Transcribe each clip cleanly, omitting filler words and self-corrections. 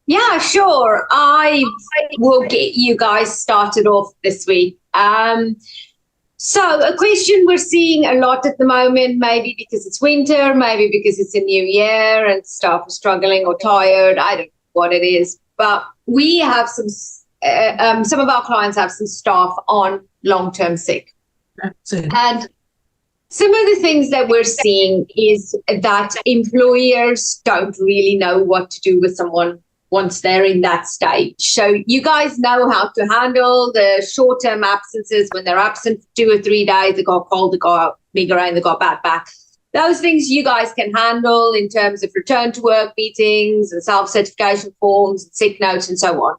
Yeah, sure. I will get you guys started off this week. So a question we're seeing a lot at the moment, maybe because it's winter, maybe because it's a new year and staff are struggling or tired. I don't know what it is, but we have some of our clients have some staff on long-term sick. And some of the things that we're seeing is that employers don't really know what to do with someone once they're in that stage. So you guys know how to handle the short-term absences when they're absent for 2 or 3 days, they got a cold, they got migraine, they got bad back. Those things you guys can handle in terms of return to work meetings and self-certification forms and sick notes and so on.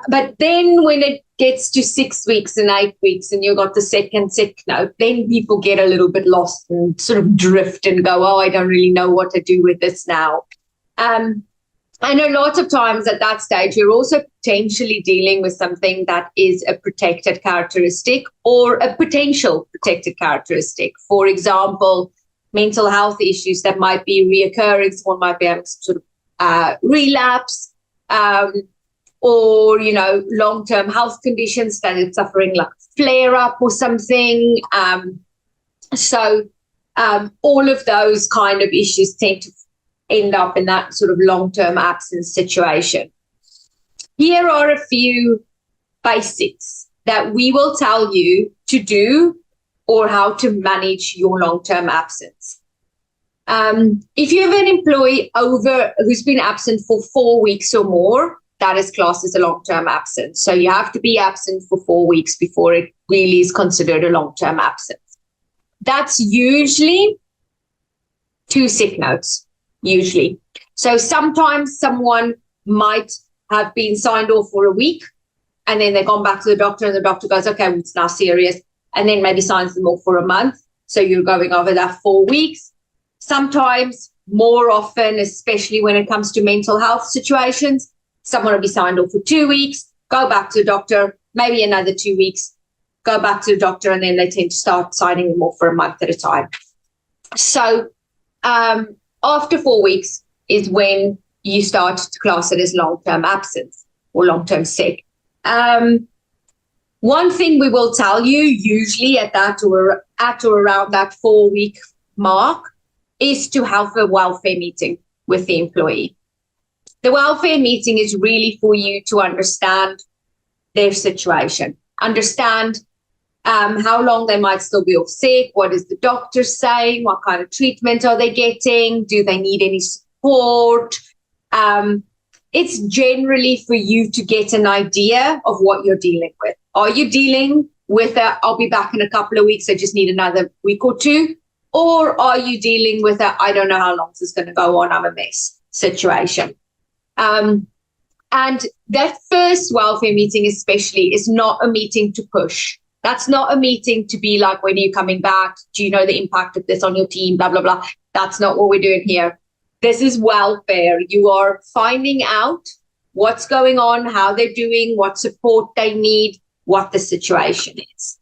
But then when it gets to 6 weeks and 8 weeks and you've got the second sick note, then people get a little bit lost and sort of drift and go, oh, I don't really know what to do with this now. And a lot of times at that stage, you're also potentially dealing with something that is a protected characteristic or a potential protected characteristic. For example, mental health issues that might be reoccurring. Someone might be having some sort of relapse, or, long-term health conditions that it's suffering like flare-up or something. So all of those kind of issues tend to end up in that sort of long-term absence situation. Here are a few basics that we will tell you to do or how to manage your long-term absence. If you have an employee who's been absent for 4 weeks or more, that is classed as a long-term absence. So you have to be absent for 4 weeks before it really is considered a long-term absence. That's usually 2 sick notes. Usually. So sometimes someone might have been signed off for a week and then they've gone back to the doctor and the doctor goes, okay, it's now serious, and then maybe signs them off for a month. So you're going over that 4 weeks. Sometimes, more often, especially when it comes to mental health situations, someone will be signed off for 2 weeks, go back to the doctor, maybe another 2 weeks, go back to the doctor, and then they tend to start signing them off for a month at a time. So after 4 weeks is when you start to class it as long-term absence or long-term sick. One thing we will tell you usually at or around that 4-week mark is to have a welfare meeting with the employee. The welfare meeting is really for you to understand their situation, understand how long they might still be off sick, what is the doctor saying, what kind of treatment are they getting, do they need any support? It's generally for you to get an idea of what you're dealing with. Are you dealing with I'll be back in a couple of weeks, I just need another week or two? Or are you dealing with I don't know how long this is going to go on, I'm a mess situation? And that first welfare meeting especially is not a meeting to push. That's not a meeting to be like, when are you coming back? Do you know the impact of this on your team? Blah, blah, blah. That's not what we're doing here. This is welfare. You are finding out what's going on, how they're doing, what support they need, what the situation is.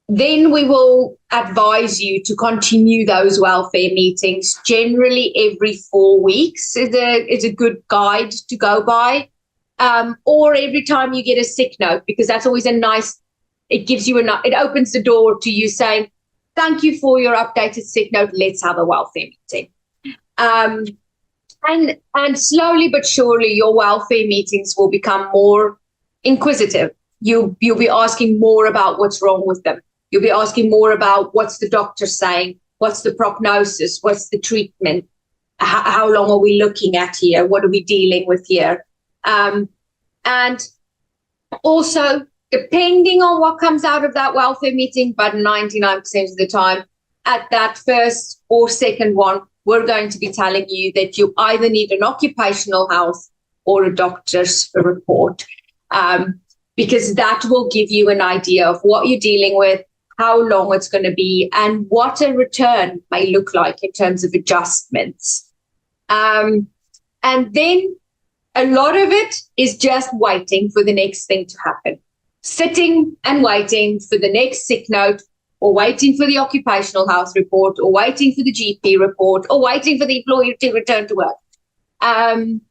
Then we will advise you to continue those welfare meetings. Generally, every 4 weeks is a good guide to go by. Or every time you get a sick note, because that's always it gives you it opens the door to you saying, thank you for your updated sick note, let's have a welfare meeting. And slowly but surely your welfare meetings will become more inquisitive. You'll be asking more about what's wrong with them. You'll be asking more about what's the doctor saying, what's the prognosis, what's the treatment, how long are we looking at here, what are we dealing with here? And also, depending on what comes out of that welfare meeting, but 99% of the time, at that first or second one, we're going to be telling you that you either need an occupational health or a doctor's report, because that will give you an idea of what you're dealing with, how long it's going to be, and what a return may look like in terms of adjustments. And then a lot of it is just waiting for the next thing to happen, sitting and waiting for the next sick note, or waiting for the occupational health report, or waiting for the GP report, or waiting for the employer to return to work. And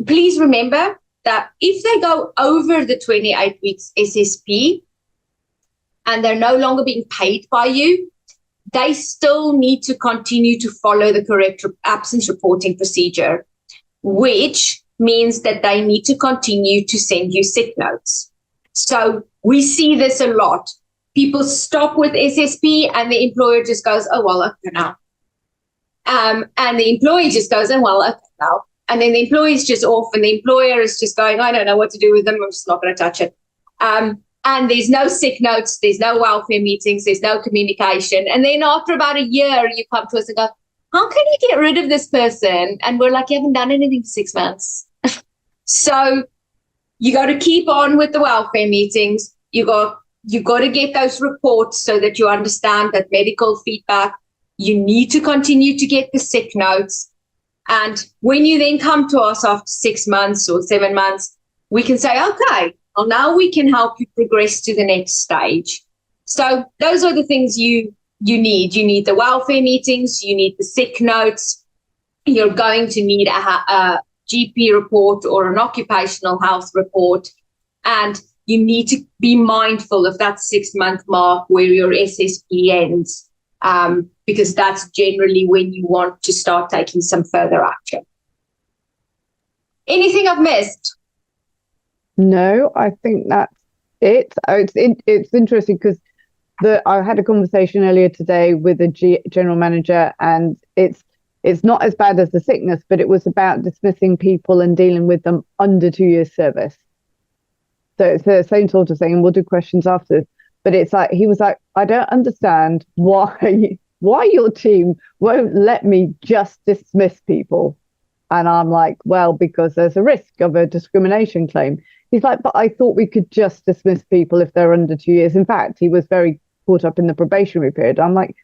please remember that if they go over the 28 weeks SSP and they're no longer being paid by you, they still need to continue to follow the correct absence reporting procedure, which means that they need to continue to send you sick notes. So we see this a lot. People stop with SSP and the employer just goes, oh, well, okay, now. And the employee just goes, oh, well, okay, now. And then the employee's just off and the employer is just going, I don't know what to do with them. I'm just not going to touch it. And there's no sick notes. There's no welfare meetings. There's no communication. And then after about a year, you come to us and go, how can you get rid of this person? And we're like, you haven't done anything for 6 months. So you got to keep on with the welfare meetings. You got to get those reports so that you understand that medical feedback. You need to continue to get the sick notes. And when you then come to us after 6 months or 7 months, we can say, okay, well, now we can help you progress to the next stage. So those are the things you need. You need the welfare meetings. You need the sick notes. You're going to need a GP report or an occupational health report. And you need to be mindful of that 6 month mark where your SSP ends, because that's generally when you want to start taking some further action. Anything I've missed? No, I think that's it. It's interesting because I had a conversation earlier today with a general manager, and it's not as bad as the sickness, but it was about dismissing people and dealing with them under 2 years service. So it's the same sort of thing, and we'll do questions after. But it's like, he was like, I don't understand why your team won't let me just dismiss people. And I'm like, well, because there's a risk of a discrimination claim. He's like, but I thought we could just dismiss people if they're under 2 years. In fact, he was very caught up in the probationary period. I'm like,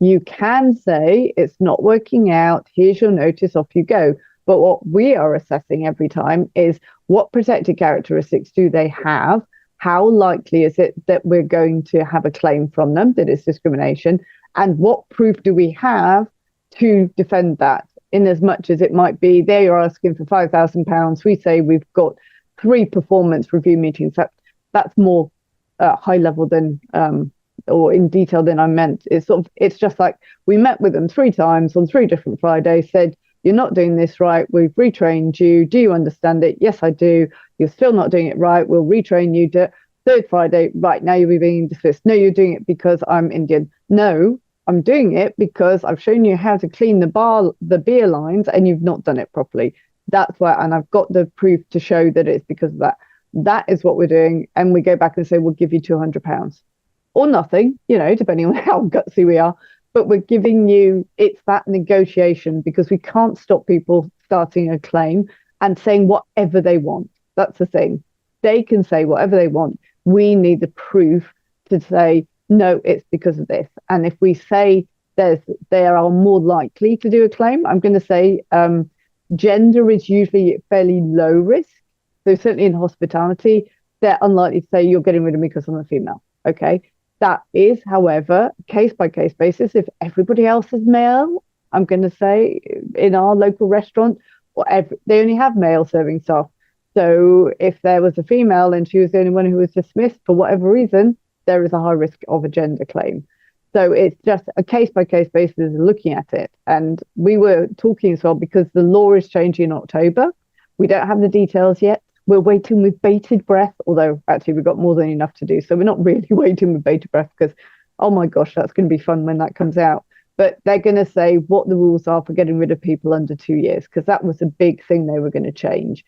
you can say it's not working out. Here's your notice, off you go. But what we are assessing every time is what protected characteristics do they have? How likely is it that we're going to have a claim from them that it's discrimination? And what proof do we have to defend that? In as much as it might be, they are asking for £5,000. We say we've got 3 performance review meetings. That's more high level than or in detail than I meant. It's just like, we met with them 3 times on 3 different Fridays, said, you're not doing this right. We've retrained you. Do you understand it? Yes, I do. You're still not doing it right. We'll retrain you. 3rd Friday, right, now you'll be being dismissed. No, you're doing it because I'm Indian. No, I'm doing it because I've shown you how to clean the beer lines and you've not done it properly. That's why, and I've got the proof to show that it's because of that. That is what we're doing. And we go back and say, we'll give you £200 or nothing, depending on how gutsy we are. But we're giving you, it's that negotiation, because we can't stop people starting a claim and saying whatever they want. That's the thing. They can say whatever they want. We need the proof to say, no, it's because of this. And if we say they are more likely to do a claim, I'm going to say gender is usually fairly low risk. So certainly in hospitality, they're unlikely to say you're getting rid of me because I'm a female. Okay. That is, however, case-by-case basis. If everybody else is male, I'm going to say in our local restaurant, they only have male serving staff. So if there was a female and she was the only one who was dismissed for whatever reason, there is a high risk of a gender claim. So it's just a case-by-case basis looking at it. And we were talking as well, because the law is changing in October. We don't have the details yet. We're waiting with bated breath, although actually we've got more than enough to do. So we're not really waiting with bated breath, because, oh my gosh, that's going to be fun when that comes out. But they're going to say what the rules are for getting rid of people under 2 years, because that was a big thing they were going to change.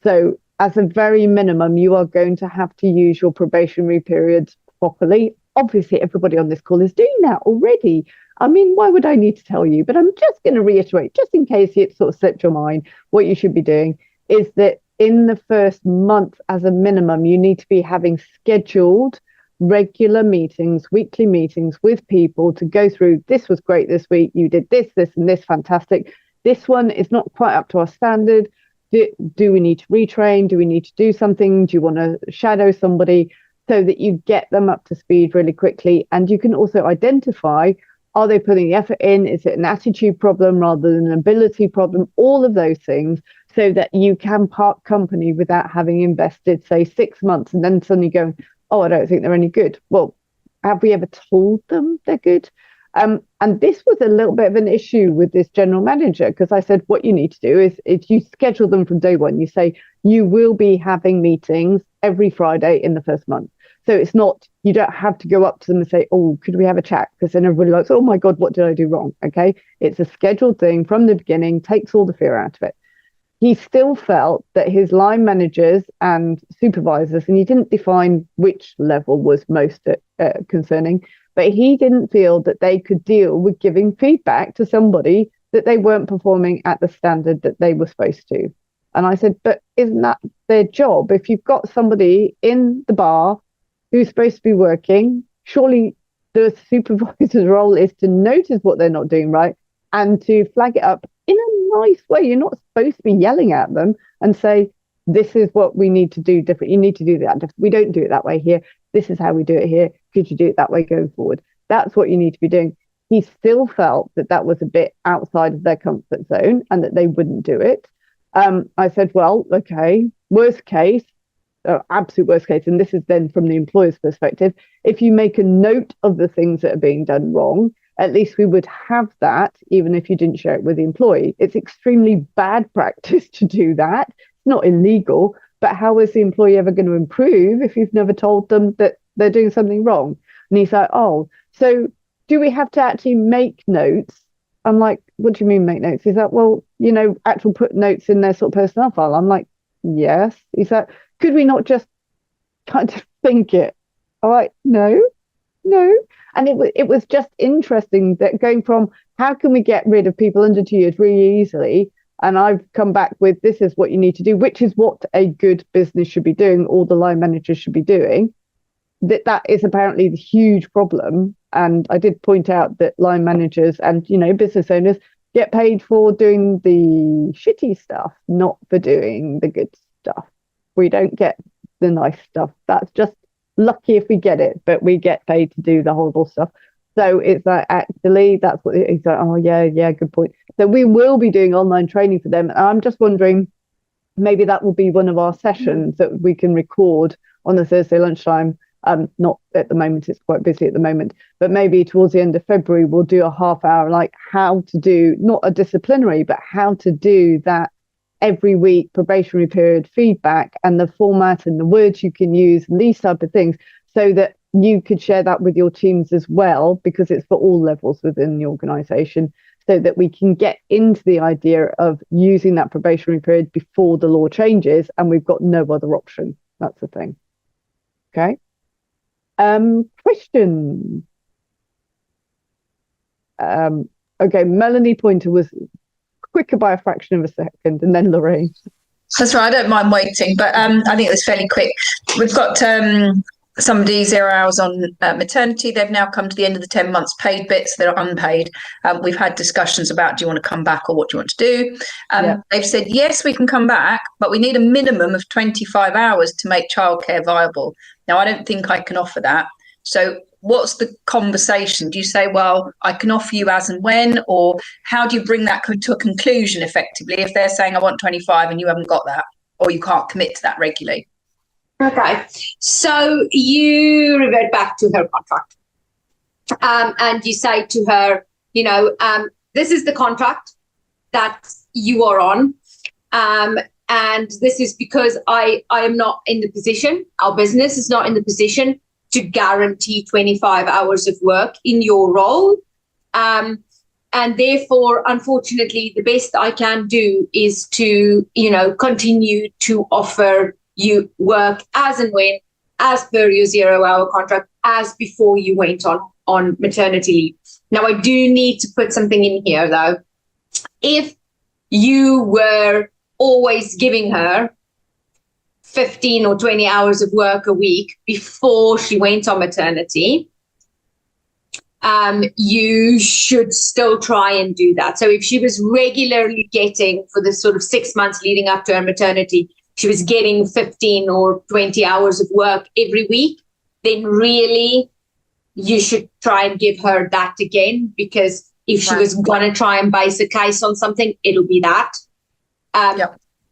So as a very minimum, you are going to have to use your probationary period properly. Obviously, everybody on this call is doing that already. I mean, why would I need to tell you? But I'm just going to reiterate, just in case it sort of slipped your mind, what you should be doing is that in the first month, as a minimum, you need to be having scheduled regular meetings, weekly meetings with people to go through, this was great this week, you did this, and this, fantastic. This one is not quite up to our standard. Do we need to retrain? Do we need to do something? Do you want to shadow somebody? So that you get them up to speed really quickly. And you can also identify Are they putting the effort in? Is it an attitude problem rather than an ability problem? All of those things, so that you can part company without having invested, say, 6 months and then suddenly going, oh, I don't think they're any good. Well, have we ever told them they're good? And this was a little bit of an issue with this general manager, because I said, what you need to do is you schedule them from day one. You say, you will be having meetings every Friday in the first month. So it's not, you don't have to go up to them and say, oh, could we have a chat? Because then everybody likes, oh my God, what did I do wrong? Okay. It's a scheduled thing from the beginning, takes all the fear out of it. He still felt that his line managers and supervisors, and he didn't define which level was most concerning, but he didn't feel that they could deal with giving feedback to somebody that they weren't performing at the standard that they were supposed to. And I said, but isn't that their job? If you've got somebody in the bar who's supposed to be working, surely the supervisor's role is to notice what they're not doing right and to flag it up in a nice way. You're not supposed to be yelling at them and say, this is what we need to do different. You need to do that different. We don't do it that way here. This is how we do it here. Could you do it that way going forward? That's what you need to be doing. He still felt that that was a bit outside of their comfort zone and that they wouldn't do it. I said, well, okay, worst case, absolute worst case, and this is then from the employer's perspective, if you make a note of the things that are being done wrong, at least we would have that, even if you didn't share it with the employee. It's extremely bad practice to do that. It's not illegal, but how is the employee ever going to improve if you've never told them that they're doing something wrong? And he's like, oh, so do we have to actually make notes? I'm like, what do you mean make notes? He's like, well, actual put notes in their sort of personnel file. I'm like, yes. He's like, could we not just kind of think it? I'm like, no. And it was just interesting that going from how can we get rid of people under 2 years really easily, and I've come back with this is what you need to do, which is what a good business should be doing, all the line managers should be doing. That is apparently the huge problem. And I did point out that line managers and business owners get paid for doing the shitty stuff, not for doing the good stuff. We don't get the nice stuff. That's just lucky if we get it, but we get paid to do the horrible stuff. So it's like, actually, that's what he's like, oh, yeah, good point. So we will be doing online training for them. And I'm just wondering, maybe that will be one of our sessions that we can record on the Thursday lunchtime. Not at the moment, it's quite busy at the moment, but maybe towards the end of February, we'll do a half hour, like how to do, not a disciplinary, but how to do that every week probationary period feedback and the format and the words you can use and these type of things, so that you could share that with your teams as well, because it's for all levels within the organisation, so that we can get into the idea of using that probationary period before the law changes and we've got no other option. That's the thing. Okay. Question. Okay, Melanie Pointer was quicker by a fraction of a second, and then Lorraine. That's right, I don't mind waiting, but I think it was fairly quick. We've got somebody 0 hours on maternity. They've now come to the end of the 10 months paid bits. They're unpaid. We've had discussions about, do you want to come back or what do you want to do? They've said, yes, we can come back, but we need a minimum of 25 hours to make childcare viable. Now, I don't think I can offer that. So what's the conversation? Do you say, well, I can offer you as and when, or how do you bring that to a conclusion effectively if they're saying I want 25 and you haven't got that, or you can't commit to that regularly? Okay, so you revert back to her contract and you say to her, this is the contract that you are on. And this is because I am not in the position, our business is not in the position to guarantee 25 hours of work in your role. And therefore, unfortunately, the best I can do is to, continue to offer you work as and when, as per your 0 hour contract, as before you went on maternity leave. Now, I do need to put something in here, though. If you were always giving her 15 or 20 hours of work a week before she went on maternity, you should still try and do that. So if she was regularly getting, for the sort of 6 months leading up to her maternity, she was getting 15 or 20 hours of work every week, then really you should try and give her that again, because if she was going to try and base a case on something, it'll be that.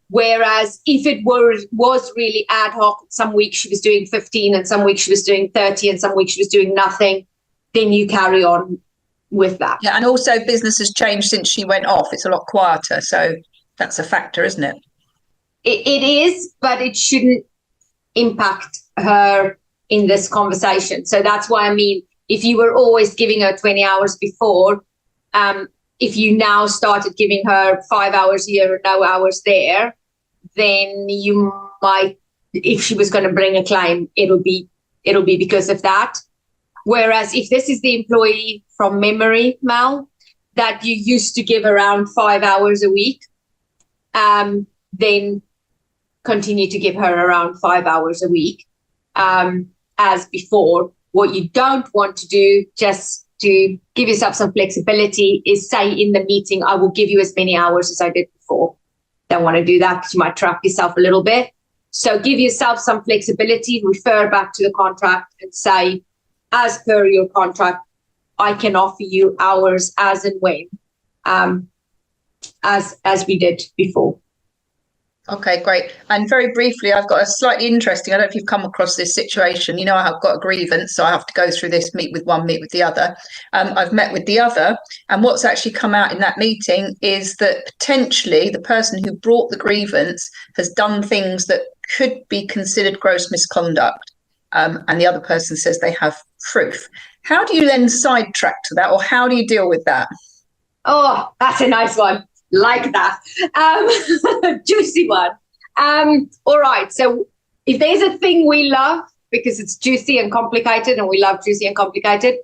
Whereas if it was really ad hoc, some weeks she was doing 15 and some weeks she was doing 30 and some weeks she was doing nothing, then you carry on with that. Yeah, and also business has changed since she went off. It's a lot quieter. So that's a factor, isn't it? It is, but it shouldn't impact her in this conversation. So that's why, I mean, if you were always giving her 20 hours before, if you now started giving her 5 hours here and no hours there, then you might, if she was going to bring a claim, it'll be because of that. Whereas if this is the employee from memory, Mal, that you used to give around 5 hours a week, then continue to give her around 5 hours a week as before. What you don't want to do, just to give yourself some flexibility, is say in the meeting, I will give you as many hours as I did before. Don't want to do that because you might trap yourself a little bit. So give yourself some flexibility, refer back to the contract and say, as per your contract, I can offer you hours as and when, as we did before. Okay, great. And very briefly, I've got a slightly interesting, I don't know if you've come across this situation. You know, I've got a grievance, so I have to go through this, meet with one, meet with the other. I've met with the other, and what's actually come out in that meeting is that potentially the person who brought the grievance has done things that could be considered gross misconduct, and the other person says they have proof. How do you then sidetrack to that, or how do you deal with that? Oh, that's a nice one. Like that. Juicy one. All right. So if there's a thing we love, because it's juicy and complicated, and we love juicy and complicated,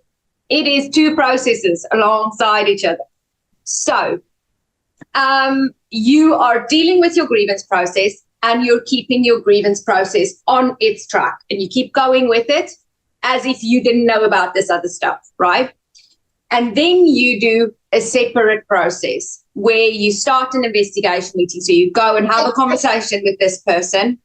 it is two processes alongside each other. So you are dealing with your grievance process and you're keeping your grievance process on its track, and you keep going with it as if you didn't know about this other stuff, right? And then you do a separate process where you start an investigation meeting. So you go and have a conversation with this person,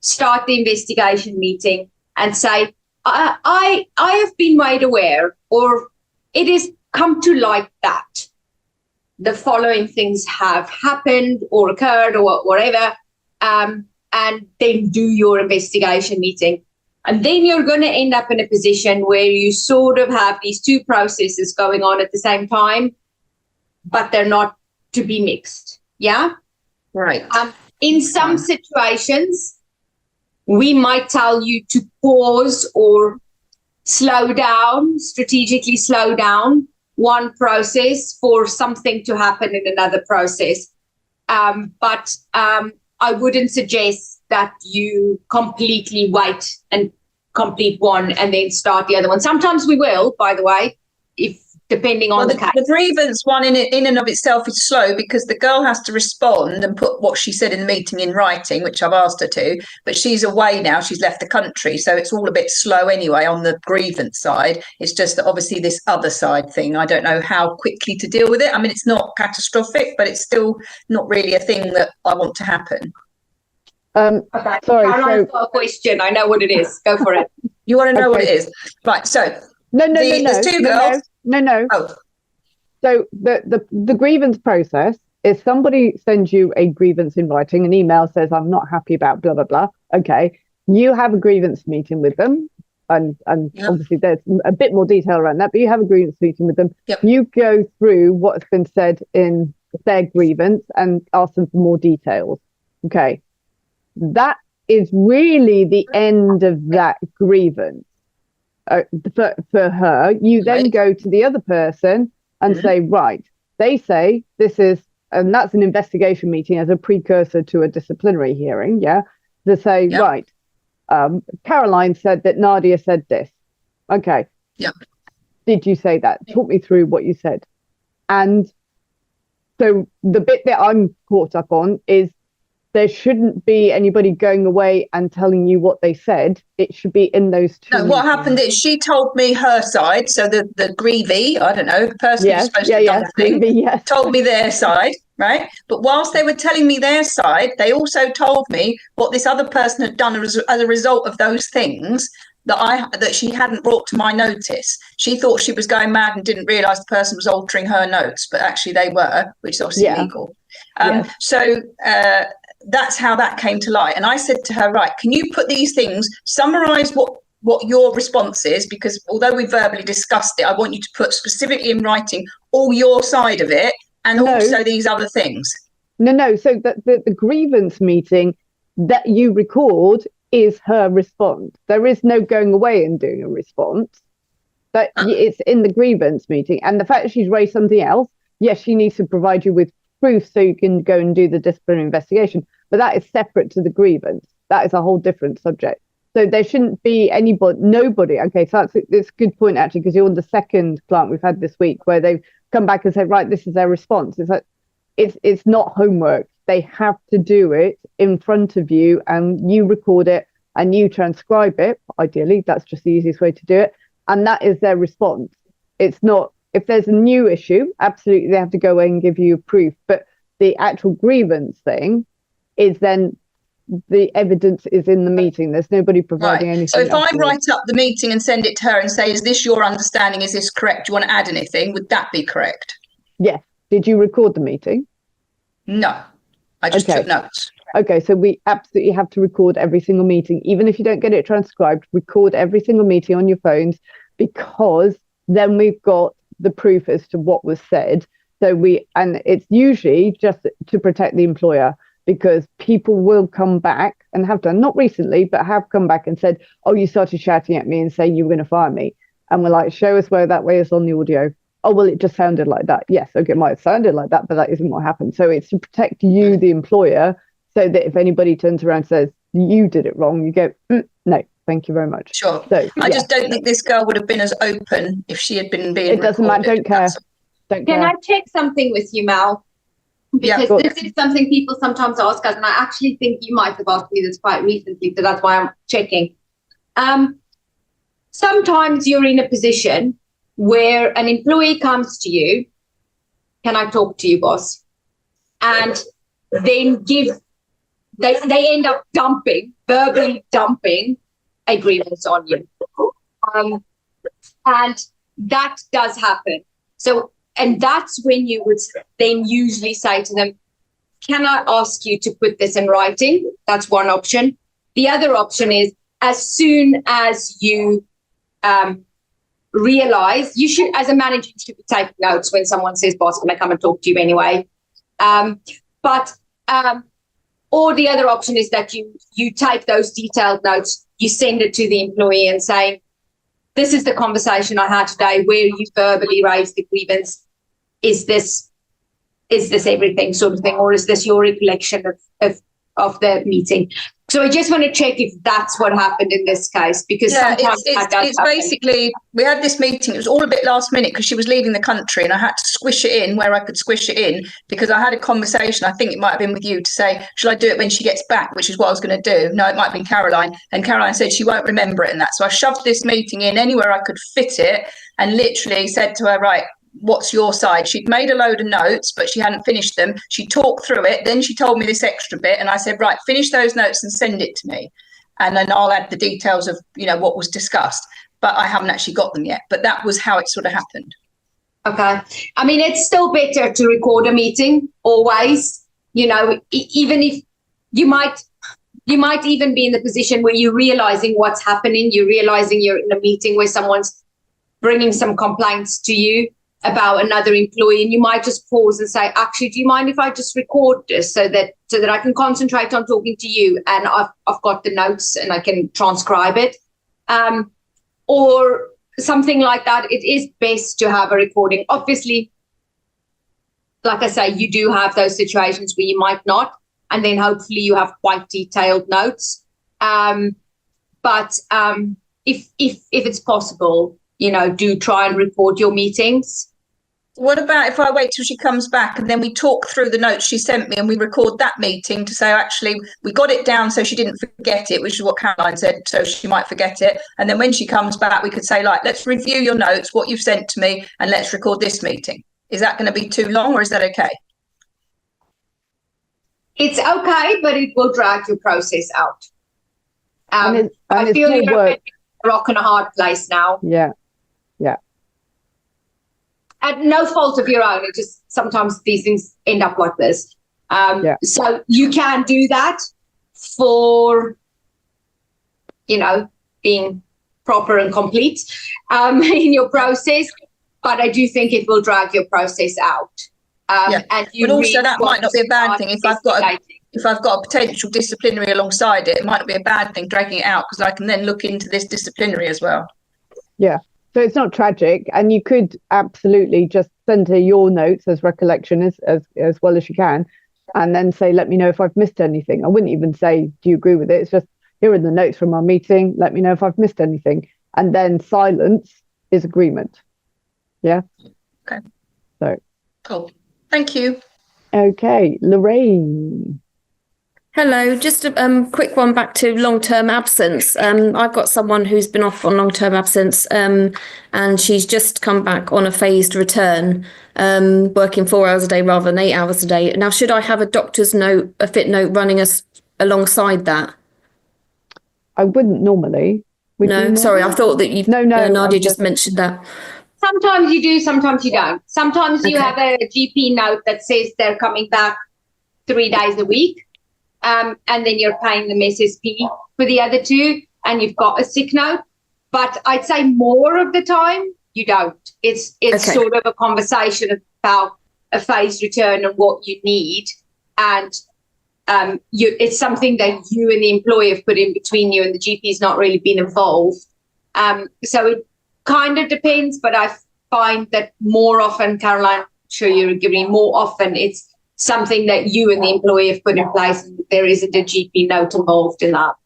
start the investigation meeting and say, I have been made aware, or it has come to light that the following things have happened or occurred or whatever, and then do your investigation meeting. And then you're going to end up in a position where you sort of have these two processes going on at the same time, but they're not to be mixed. Yeah. Right. In some situations, we might tell you to pause or slow down, strategically slow down one process for something to happen in another process. But I wouldn't suggest that you completely wait and complete one and then start the other one. Sometimes we will, by the way, if depending on the case. The grievance one in and of itself is slow because the girl has to respond and put what she said in the meeting in writing, which I've asked her to, but she's away now, she's left the country, so it's all a bit slow anyway on the grievance side. It's just that obviously this other side thing, I don't know how quickly to deal with it. I mean, it's not catastrophic, but it's still not really a thing that I want to happen. Okay. Sorry, Caroline's got a question. I know what it is. Go for it. You want to know what it is? Right, so there's two girls. No. Oh. So the grievance process is somebody sends you a grievance in writing, an email says, I'm not happy about blah, blah, blah. Okay. You have a grievance meeting with them. And yep. Obviously there's a bit more detail around that, but you have a grievance meeting with them. Yep. You go through what's been said in their grievance and ask them for more details. Okay. That is really the end of that grievance. For her, you then go to the other person and say, right, they say this is, and that's an investigation meeting as a precursor to a disciplinary hearing. Yeah. To say, yep. Right, Caroline said that Nadia said this. Okay. Yep. Did you say that? Talk me through what you said. And so the bit that I'm caught up on is there shouldn't be anybody going away and telling you what they said. It should be in those two. No, what happened is she told me her side. So the grievee, I don't know, the person who's supposed to have done the thing, told me their side, right? But whilst they were telling me their side, they also told me what this other person had done as a result of those things. that she hadn't brought to my notice. She thought she was going mad and didn't realise the person was altering her notes, but actually they were, which is obviously illegal. So that's how that came to light. And I said to her, right, can you put these things, summarise what your response is, because although we verbally discussed it, I want you to put specifically in writing all your side of it and also these other things. No. So the grievance meeting that you record is her response. There is no going away and doing a response. But it's in the grievance meeting. And the fact that she's raised something else, yes, she needs to provide you with proof so you can go and do the disciplinary investigation. But that is separate to the grievance. That is a whole different subject. So there shouldn't be nobody. Okay, so it's a good point, actually, because you're the second client we've had this week where they've come back and said, right, this is their response. It's like, it's not homework. They have to do it in front of you, and you record it and you transcribe it. Ideally, that's just the easiest way to do it. And that is their response. It's not, if there's a new issue, absolutely they have to go away and give you proof. But the actual grievance thing is then the evidence is in the meeting. There's nobody providing anything. So if I write up the meeting and send it to her and say, is this your understanding? Is this correct? Do you want to add anything? Would that be correct? Yes. Did you record the meeting? No, I just took notes. Okay, so we absolutely have to record every single meeting. Even if you don't get it transcribed, record every single meeting on your phones, because then we've got the proof as to what was said. And it's usually just to protect the employer, because people will come back and have done, not recently, but have come back and said, oh, you started shouting at me and saying you were going to fire me. And we're like, show us where that way is on the audio. Oh, well, it just sounded like that. Yes, okay, it might have sounded like that, but that isn't what happened. So it's to protect you, the employer, so that if anybody turns around and says, you did it wrong, you go, no, thank you very much. Sure. So, I just don't think this girl would have been as open if she had been being It doesn't matter, don't care. Can I check something with you, Mel? Because this is something people sometimes ask us, and I actually think you might have asked me this quite recently, so that's why I'm checking. Sometimes you're in a position where an employee comes to you, can I talk to you, boss? And then they end up verbally dumping a grievance on you. And that does happen. So, and that's when you would then usually say to them, can I ask you to put this in writing? That's one option. The other option is, as soon as you realize, you should, as a manager, you should be taking notes when someone says, boss, can I come and talk to you anyway? Or the other option is that you take those detailed notes, you send it to the employee and say, this is the conversation I had today where you verbally raised the grievance. Is this everything, sort of thing, or is this your recollection of the meeting? So I just want to check if that's what happened in this case, because sometimes it's basically, we had this meeting, it was all a bit last minute because she was leaving the country, and I had to squish it in where I could squish it in, because I had a conversation, I think it might have been with you, to say, shall I do it when she gets back, which is what I was going to do. No, it might have been Caroline, and Caroline said she won't remember it and that. So I shoved this meeting in anywhere I could fit it and literally said to her, right, what's your side? She'd made a load of notes, but she hadn't finished them. She talked through it. Then she told me this extra bit, and I said, right, finish those notes and send it to me. And then I'll add the details of, what was discussed. But I haven't actually got them yet. But that was how it sort of happened. Okay. I mean, it's still better to record a meeting always, even if you might even be in the position where you're realizing what's happening. You're realizing you're in a meeting where someone's bringing some complaints to you about another employee, and you might just pause and say, actually, do you mind if I just record this so that I can concentrate on talking to you, and I've got the notes and I can transcribe it, or something like that. It is best to have a recording. Obviously, like I say, you do have those situations where you might not, and then hopefully you have quite detailed notes. But if it's possible, do try and record your meetings. What about if I wait till she comes back and then we talk through the notes she sent me and we record that meeting to say, actually, we got it down so she didn't forget it, which is what Caroline said, so she might forget it. And then when she comes back, we could say, let's review your notes, what you've sent to me, and let's record this meeting. Is that going to be too long, or is that okay? It's okay, but it will drag your process out. I feel it's more work. a rock and a hard place now. Yeah. At no fault of your own. It just sometimes these things end up like this. So you can do that for, being proper and complete in your process. But I do think it will drag your process out. And but also that might not be a bad thing if I've got a potential disciplinary alongside it. It might not be a bad thing dragging it out, because I can then look into this disciplinary as well. Yeah. So it's not tragic, and you could absolutely just send her your notes as recollection as well as you can, and then say, let me know if I've missed anything. I wouldn't even say, do you agree with it? It's just, here are the notes from our meeting. Let me know if I've missed anything. And then silence is agreement. Yeah. Okay. So. Cool. Thank you. Okay. Lorraine. Hello, just a quick one back to long-term absence. I've got someone who's been off on long-term absence, and she's just come back on a phased return, working 4 hours a day rather than 8 hours a day. Now, should I have a doctor's note, a fit note running us alongside that? I wouldn't normally. No, sorry, I thought that you. No, Nadia just mentioned that. Sometimes you do, sometimes you don't. Sometimes you have a GP note that says they're coming back 3 days a week. And then you're paying them SSP for the other 2, and you've got a sick note. But I'd say more of the time you don't. It's sort of a conversation about a phased return and what you need, and it's something that you and the employer have put in between you, and the GP's not really been involved. So it kind of depends, but I find that more often, Caroline, I'm sure you're agreeing, more often it's something that you and the employer have put in place, and there isn't a GP note involved in that.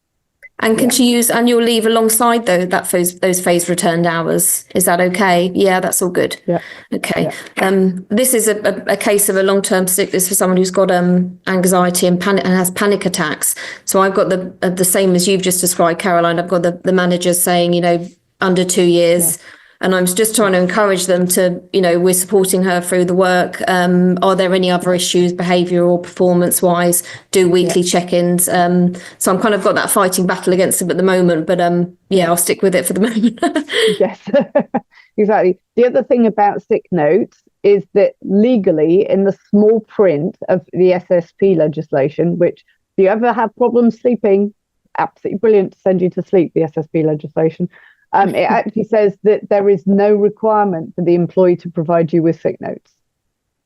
And can she use annual leave alongside those phased returned hours? Is that okay? Yeah, that's all good. Yeah. Okay. Yeah. This is a case of a long-term sickness for someone who's got anxiety and panic and has panic attacks. So I've got the same as you've just described, Caroline. I've got the managers saying, under 2 years. Yeah. And I'm just trying to encourage them to, we're supporting her through the work. Are there any other issues, behaviour or performance wise? Do weekly check-ins. So I'm kind of got that fighting battle against them at the moment. But I'll stick with it for the moment. Yes, exactly. The other thing about sick notes is that legally, in the small print of the SSP legislation, which if you ever have problems sleeping, absolutely brilliant to send you to sleep, the SSP legislation. It actually says that there is no requirement for the employee to provide you with sick notes.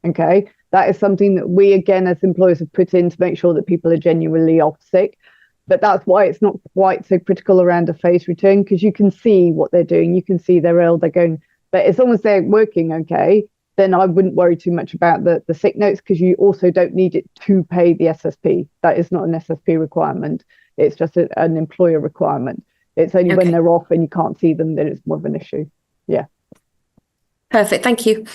Okay, that is something that we, again, as employers have put in to make sure that people are genuinely off sick. But that's why it's not quite so critical around a phased return, because you can see what they're doing. You can see they're ill, they're going. But as long as they're working okay, then I wouldn't worry too much about the sick notes, because you also don't need it to pay the SSP. That is not an SSP requirement. It's just an employer requirement. It's only when they're off and you can't see them that it's more of an issue. Yeah. Perfect. Thank you.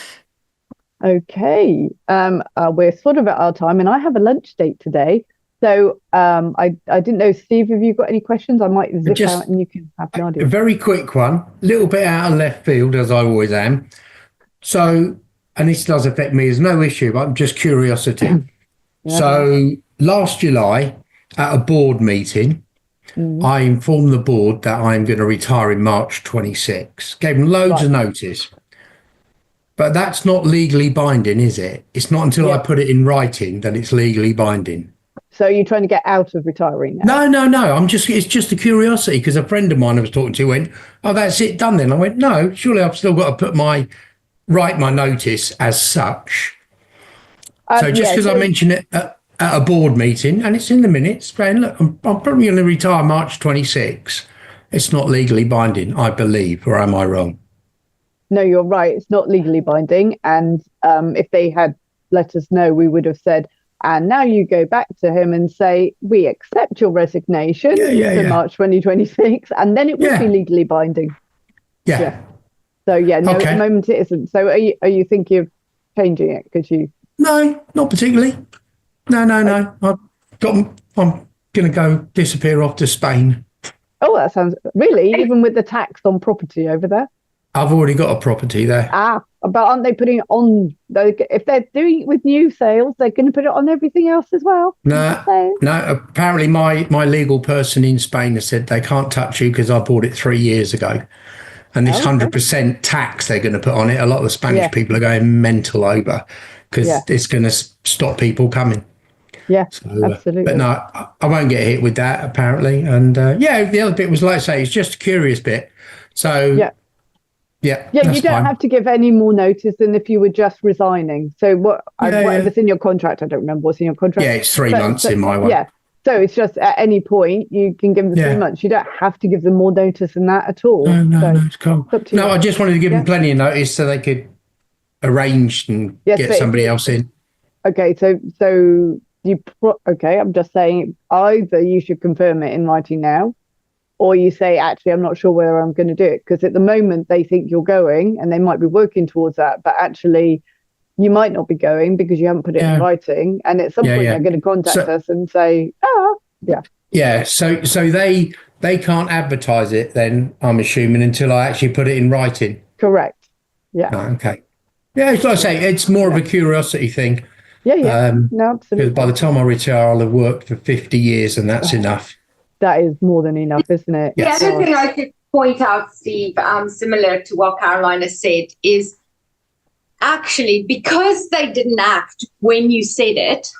Okay. We're sort of at our time, and I have a lunch date today. So I didn't know, Steve, have you got any questions? I might zip out and you can have Nadia. A very quick one, a little bit out of left field, as I always am. So, and this does affect me, is no issue, but I'm just curiosity. So last July at a board meeting, I informed the board that I'm going to retire in March 26. Gave them loads of notice. But that's not legally binding, is it? It's not until I put it in writing that it's legally binding. So you're trying to get out of retiring now? No. It's just a curiosity, because a friend of mine I was talking to went, oh, that's it, done then. I went, no, surely I've still got to write my notice as such. So just because I mentioned it at a board meeting, and it's in the minutes, saying, look, I'm probably going to retire March 26. It's not legally binding, I believe, or am I wrong? No, you're right. It's not legally binding. And if they had let us know, we would have said, and now you go back to him and say, we accept your resignation for March 2026, and then it would be legally binding. Yeah. So, at the moment it isn't. So are you thinking of changing it? No, not particularly. No. I'm going to go disappear off to Spain. Oh, that sounds really, even with the tax on property over there. I've already got a property there. But aren't they putting it on? If they're doing it with new sales, they're going to put it on everything else as well. No, no. Apparently, my legal person in Spain has said they can't touch you because I bought it 3 years ago, and this 100% tax they're going to put on it. A lot of the Spanish people are going mental over because it's going to stop people coming. Yeah, so, absolutely. But no, I won't get hit with that apparently. And the other bit was, like I say, it's just a curious bit. So yeah, you don't have to give any more notice than if you were just resigning. So whatever's in your contract, I don't remember what's in your contract. Yeah, it's 3 months in my one. Yeah, so it's just at any point you can give them 3 months. You don't have to give them more notice than that at all. No, it's cool. No, I just wanted to give them plenty of notice so they could arrange and get somebody else in. Okay, so I'm just saying either you should confirm it in writing now, or you say, actually, I'm not sure whether I'm going to do it, because at the moment they think you're going and they might be working towards that, but actually you might not be going because you haven't put it in writing. And at some point they're going to contact us and say, so they can't advertise it then, I'm assuming, until I actually put it in writing. Correct. Yeah. Oh, okay. Yeah, it's like I say, it's more of a curiosity thing. Yeah. No, absolutely. Because by the time I retire, I'll have worked for 50 years and that's enough. That is more than enough, isn't it? The other thing I could point out, Steve, similar to what Caroline has said, is actually because they didn't act when you said it,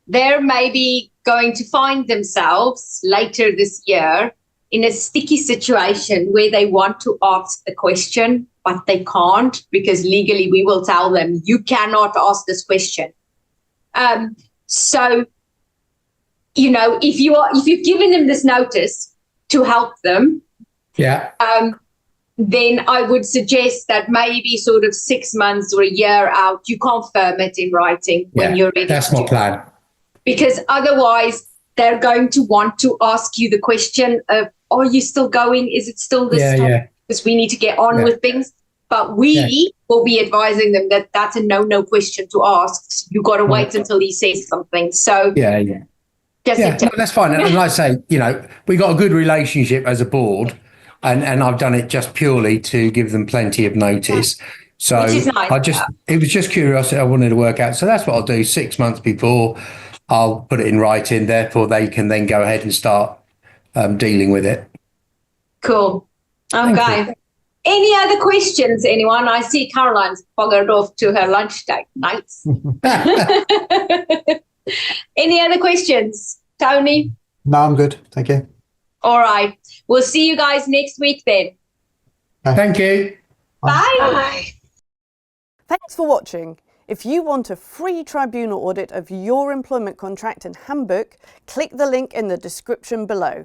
they're maybe going to find themselves later this year in a sticky situation where they want to ask the question, but they can't because legally we will tell them you cannot ask this question. So, you know, if you've given them this notice to help them, then I would suggest that maybe sort of 6 months or a year out, you confirm it in writing when you're ready. That's my plan. Because otherwise, they're going to want to ask you the question of, are you still going? Is it still this time? Because we need to get on with things. But we will be advising them that that's a no question to ask. You got to wait until he says something. So that's fine. And like I say, you know, we got a good relationship as a board, and I've done it just purely to give them plenty of notice. So which is nice. It was just curiosity I wanted to work out. So that's what I'll do. 6 months before, I'll put it in writing. Therefore, they can then go ahead and start dealing with it. Cool. Okay. Any other questions, anyone? I see Caroline's buggered off to her lunch date. Nice. Any other questions? Tony? No, I'm good. Thank you. All right. We'll see you guys next week then. Thank you. Bye. Thanks for watching. If you want a free tribunal audit of your employment contract and handbook, click the link in the description below.